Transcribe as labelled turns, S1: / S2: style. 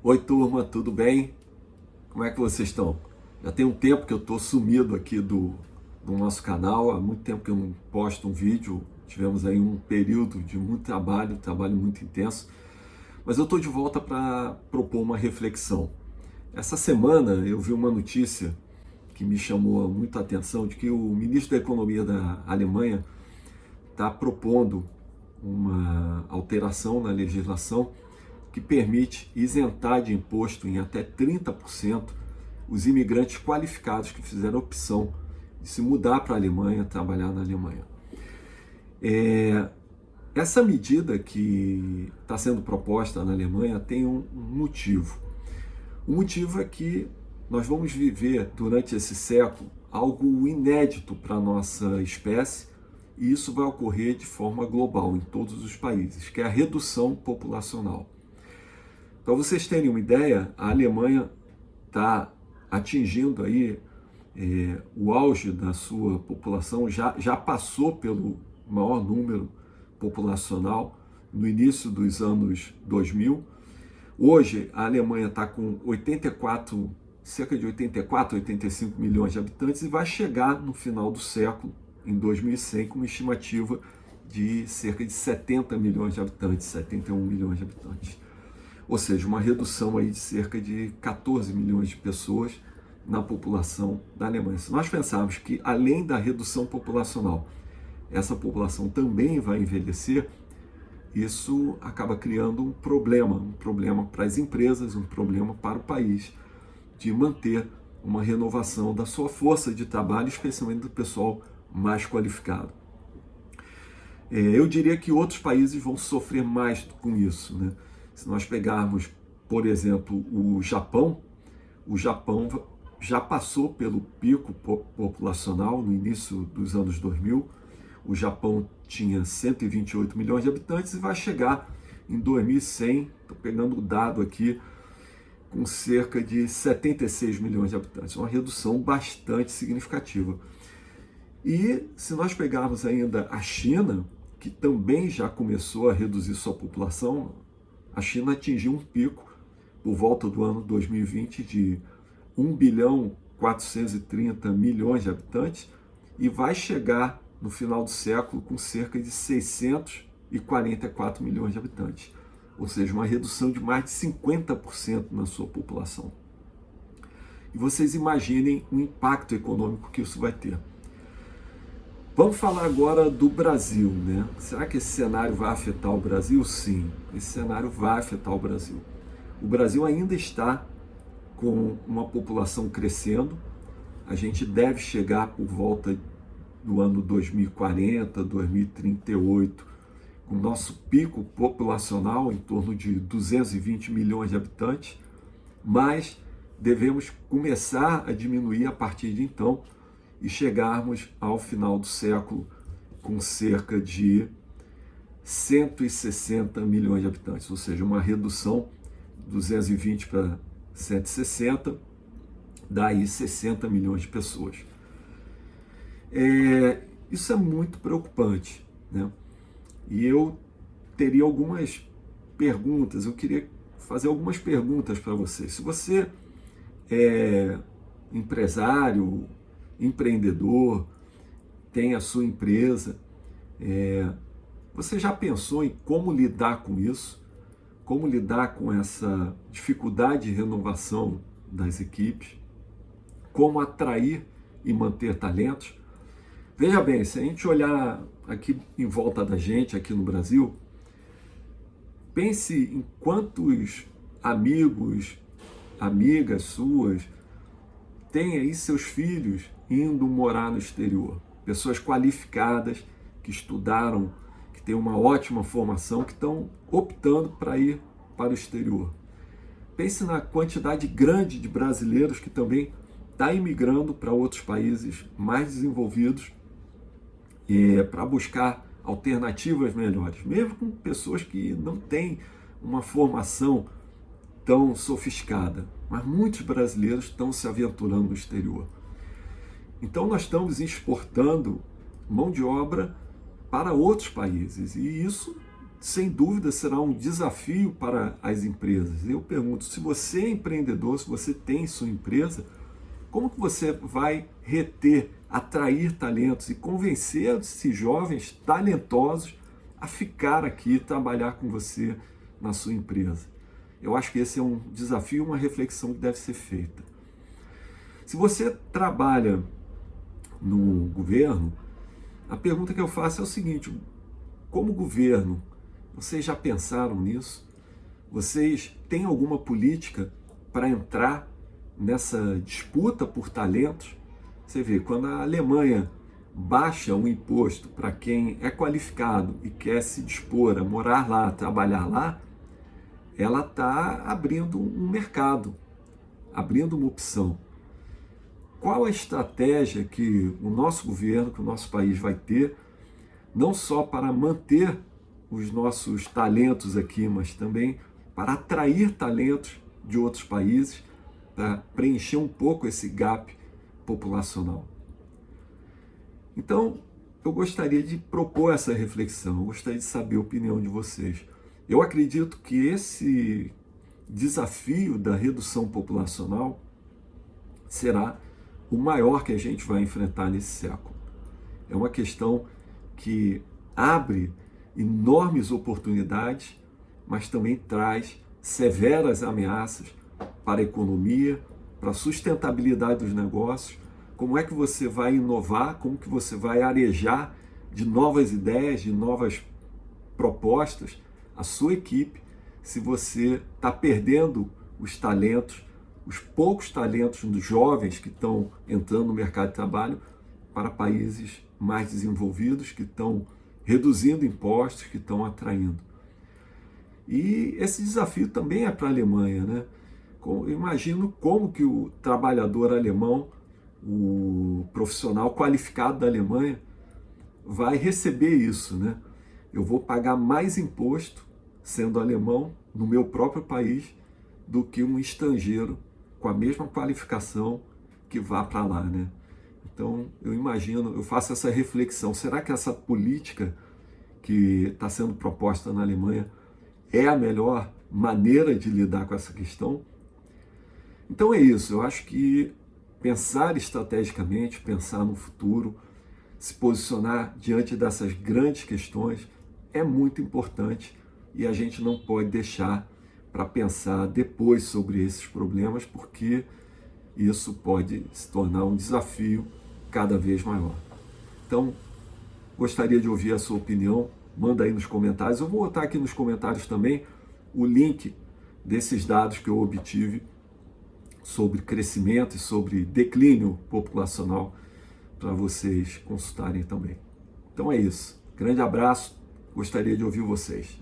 S1: Oi, turma, tudo bem? Como é que vocês estão? Já tem um tempo que eu estou sumido aqui do nosso canal, há muito tempo que eu não posto um vídeo. Tivemos aí um período de muito trabalho muito intenso, mas eu estou de volta para propor uma reflexão. Essa semana eu vi uma notícia que me chamou muito a atenção, de que o ministro da Economia da Alemanha está propondo uma alteração na legislação que permite isentar de imposto em até 30% os imigrantes qualificados que fizeram a opção de se mudar para a Alemanha, trabalhar na Alemanha. Essa medida que está sendo proposta na Alemanha tem um motivo. O motivo é que nós vamos viver durante esse século algo inédito para a nossa espécie, e isso vai ocorrer de forma global em todos os países, que é a redução populacional. Para vocês terem uma ideia, a Alemanha está atingindo aí o auge da sua população, já passou pelo maior número populacional no início dos anos 2000. Hoje a Alemanha está com cerca de 84, 85 milhões de habitantes e vai chegar no final do século, em 2100, com uma estimativa de cerca de 70 milhões de habitantes, 71 milhões de habitantes. Ou seja, uma redução aí de cerca de 14 milhões de pessoas na população da Alemanha. Se nós pensarmos que, além da redução populacional, essa população também vai envelhecer, isso acaba criando um problema para as empresas, um problema para o país, de manter uma renovação da sua força de trabalho, especialmente do pessoal mais qualificado. Eu diria que outros países vão sofrer mais com isso, né? Se nós pegarmos, por exemplo, o Japão já passou pelo pico populacional no início dos anos 2000. O Japão tinha 128 milhões de habitantes e vai chegar em 2100, estou pegando o dado aqui, com cerca de 76 milhões de habitantes, uma redução bastante significativa. E se nós pegarmos ainda a China, que também já começou a reduzir sua população, a China atingiu um pico por volta do ano 2020 de 1 bilhão 430 milhões de habitantes e vai chegar no final do século com cerca de 644 milhões de habitantes, ou seja, uma redução de mais de 50% na sua população. E vocês imaginem o impacto econômico que isso vai ter. Vamos falar agora do Brasil, né? Será que esse cenário vai afetar o Brasil? Sim, esse cenário vai afetar o Brasil. O Brasil ainda está com uma população crescendo. A gente deve chegar por volta do ano 2040, 2038, com o nosso pico populacional em torno de 220 milhões de habitantes, mas devemos começar a diminuir a partir de então e chegarmos ao final do século com cerca de 160 milhões de habitantes, ou seja, uma redução de 220 para 160, daí 60 milhões de pessoas. Isso é muito preocupante, né? E eu teria algumas perguntas, eu queria fazer algumas perguntas para você. Se você é empresário, empreendedor, tem a sua empresa, você já pensou em como lidar com isso? Como lidar com essa dificuldade de renovação das equipes? Como atrair e manter talentos? Veja bem, se a gente olhar aqui em volta da gente, aqui no Brasil, pense em quantos amigos, amigas suas têm aí seus filhos indo morar no exterior. Pessoas qualificadas, que estudaram, que têm uma ótima formação, que estão optando para ir para o exterior. Pense na quantidade grande de brasileiros que também está imigrando para outros países mais desenvolvidos para buscar alternativas melhores, mesmo com pessoas que não têm uma formação tão sofisticada, mas muitos brasileiros estão se aventurando no exterior. Então nós estamos exportando mão de obra para outros países e isso sem dúvida será um desafio para as empresas. Eu pergunto, se você é empreendedor, se você tem sua empresa, como que você vai reter, atrair talentos e convencer esses jovens talentosos a ficar aqui e trabalhar com você na sua empresa? Eu acho que esse é um desafio, uma reflexão que deve ser feita. Se você trabalha no governo, a pergunta que eu faço é o seguinte: como governo, vocês já pensaram nisso? Vocês têm alguma política para entrar nessa disputa por talentos? Você vê, quando a Alemanha baixa o imposto para quem é qualificado e quer se dispor a morar lá, trabalhar lá, ela está abrindo um mercado, abrindo uma opção. Qual a estratégia que o nosso governo, que o nosso país vai ter, não só para manter os nossos talentos aqui, mas também para atrair talentos de outros países, para preencher um pouco esse gap populacional? Então, eu gostaria de propor essa reflexão, eu gostaria de saber a opinião de vocês. Eu acredito que esse desafio da redução populacional será o maior que a gente vai enfrentar nesse século. É uma questão que abre enormes oportunidades, mas também traz severas ameaças para a economia, para a sustentabilidade dos negócios. Como é que você vai inovar, como que você vai arejar de novas ideias, de novas propostas a sua equipe, se você está perdendo os talentos, os poucos talentos dos jovens que estão entrando no mercado de trabalho para países mais desenvolvidos, que estão reduzindo impostos, que estão atraindo. E esse desafio também é para a Alemanha, né? Eu imagino como que o trabalhador alemão, o profissional qualificado da Alemanha, vai receber isso, né? Eu vou pagar mais imposto, sendo alemão, no meu próprio país, do que um estrangeiro com a mesma qualificação que vá para lá, né? Então, eu imagino, eu faço essa reflexão, será que essa política que está sendo proposta na Alemanha é a melhor maneira de lidar com essa questão? Então é isso, eu acho que pensar estrategicamente, pensar no futuro, se posicionar diante dessas grandes questões é muito importante e a gente não pode deixar para pensar depois sobre esses problemas, porque isso pode se tornar um desafio cada vez maior. Então, gostaria de ouvir a sua opinião, manda aí nos comentários. Eu vou botar aqui nos comentários também o link desses dados que eu obtive sobre crescimento e sobre declínio populacional para vocês consultarem também. Então é isso. Grande abraço, gostaria de ouvir vocês.